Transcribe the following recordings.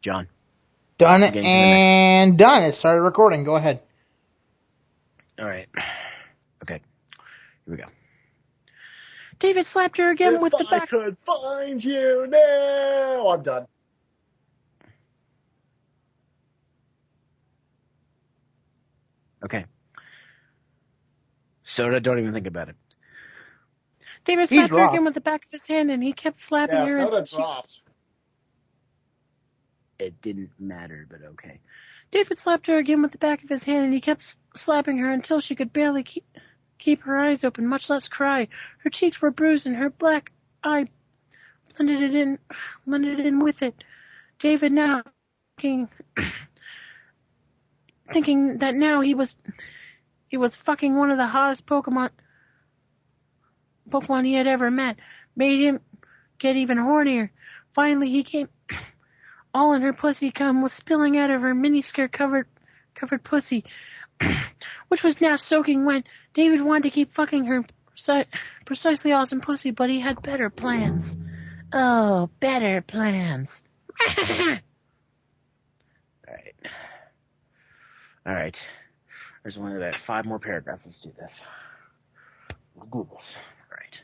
John. Done and done. It started recording. Go ahead. All right. Okay. Here we go. David slapped her again with the back. If I could find you now. I'm done. Okay. Soda, don't even think about it. David slapped her again with the back of his hand, and he kept slapping her. Yeah, Soda dropped. It didn't matter, but okay. David slapped her again with the back of his hand, and he kept slapping her until she could barely keep her eyes open, much less cry. Her cheeks were bruised, and her black eye blended in with it. David now thinking that now he was fucking one of the hottest Pokemon he had ever met, made him get even hornier. Finally, he came. All in her pussy cum was spilling out of her miniskirt covered pussy, which was now soaking wet. David wanted to keep fucking her precisely awesome pussy, but he had better plans. Oh, better plans. All right. There's only about 5 more paragraphs. Let's do this. We'll do this. All right.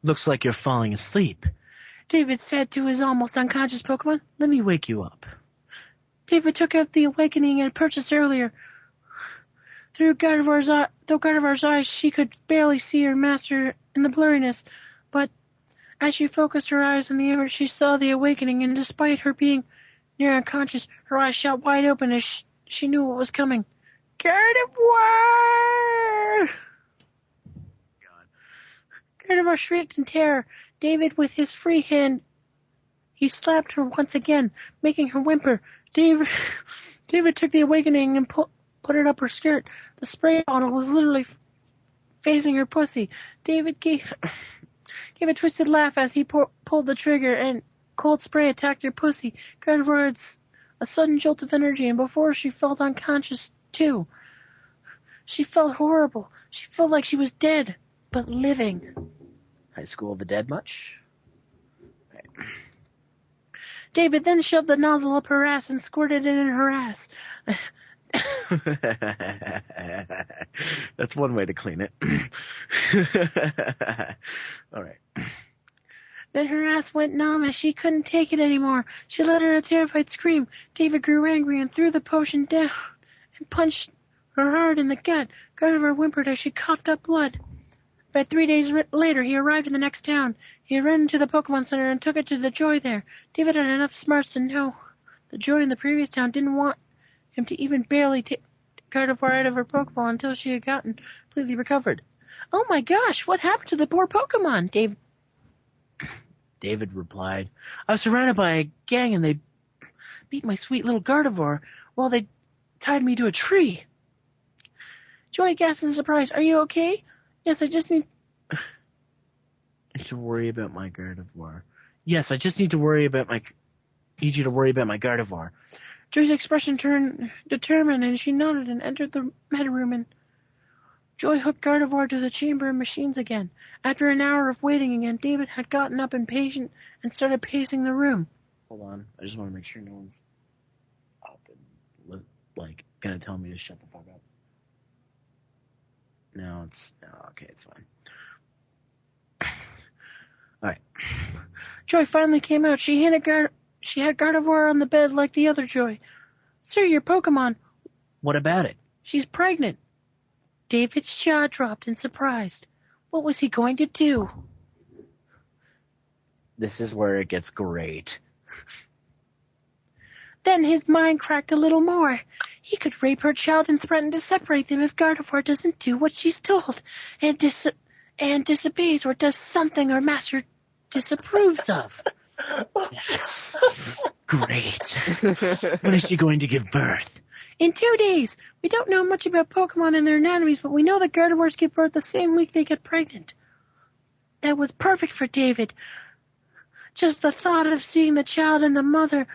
Looks like you're falling asleep, David said to his almost unconscious Pokemon. Let me wake you up. David took out the awakening and purchased earlier. Through Gardevoir's eyes, she could barely see her master in the blurriness, but as she focused her eyes on the image, she saw the awakening, and despite her being near unconscious, her eyes shot wide open as she knew what was coming. Gardevoir! Gardevoir shrieked in terror. David, with his free hand, he slapped her once again, making her whimper. David took the awakening and put it up her skirt. The spray bottle was literally facing her pussy. David gave a twisted laugh as he pulled the trigger, and cold spray attacked her pussy. Gardevoir had a sudden jolt of energy, and before she felt unconscious, too. She felt horrible. She felt like she was dead, but living. High School of the Dead much? Right. David then shoved the nozzle up her ass and squirted it in her ass. That's one way to clean it. All right. Then her ass went numb as she couldn't take it anymore. She let out a terrified scream. David grew angry and threw the potion down and punched her hard in the gut. Gardevoir whimpered as she coughed up blood. About 3 days later, he arrived in the next town. He ran into the Pokemon Center and took it to the Joy there. David had enough smarts to know the Joy in the previous town didn't want him to even barely take Gardevoir out of her Pokeball until she had gotten completely recovered. Oh my gosh, what happened to the poor Pokemon? David replied. I was surrounded by a gang and they beat my sweet little Gardevoir while they tied me to a tree. Joy gasped in surprise. Are you okay? Yes, I just need to worry about my Gardevoir. Yes, I just need you to worry about my Gardevoir. Joy's expression turned determined, and she nodded and entered the med room. And Joy hooked Gardevoir to the chamber of machines again. After an hour of waiting again, David had gotten up impatient and started pacing the room. Hold on, I just want to make sure no one's up and gonna tell me to shut the fuck up. No, okay, it's fine. Alright. Joy finally came out. She had Gardevoir on the bed like the other Joy. Sir, your Pokemon. What about it? She's pregnant. David's jaw dropped in surprise. What was he going to do? This is where it gets great. Then his mind cracked a little more. He could rape her child and threaten to separate them if Gardevoir doesn't do what she's told and disobeys or does something her master disapproves of. That's great. When is she going to give birth? In 2 days. We don't know much about Pokemon and their anatomies, but we know that Gardevoirs give birth the same week they get pregnant. That was perfect for David. Just the thought of seeing the child and the mother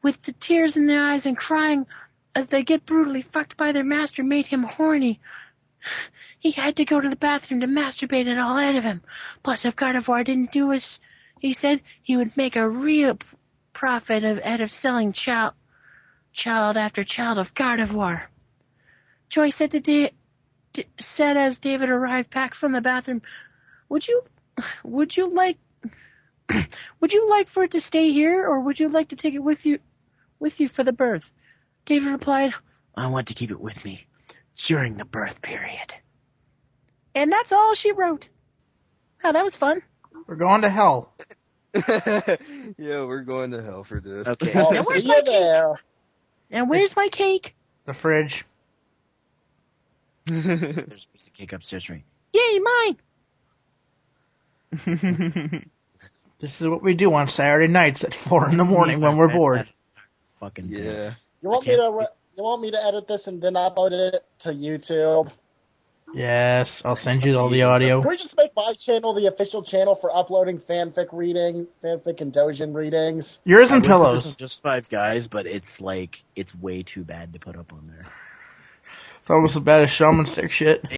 with the tears in their eyes and crying as they get brutally fucked by their master made him horny. He had to go to the bathroom to masturbate it all out of him. Plus, if Gardevoir didn't do as he said, he would make a real profit out of selling child after child of Gardevoir. Joy said said as David arrived back from the bathroom, Would you like for it to stay here, or would you like to take it with you for the birth? David replied, I want to keep it with me during the birth period. And that's all she wrote. Oh, that was fun. We're going to hell. Yeah, we're going to hell for this. Okay. Well, Now where's see my you cake? there. And where's my cake? The fridge. There's a piece of cake upstairs, right? Yay, mine! This is what we do on Saturday nights at 4 in the morning when we're bored. Fucking Yeah. You want me to edit this and then upload it to YouTube? Yes, I'll send you all the audio. Can we just make my channel the official channel for uploading fanfic and Dojin readings? Yours and This pillows. is just 5 guys, but it's way too bad to put up on there. It's almost as bad as Shaman Stick shit.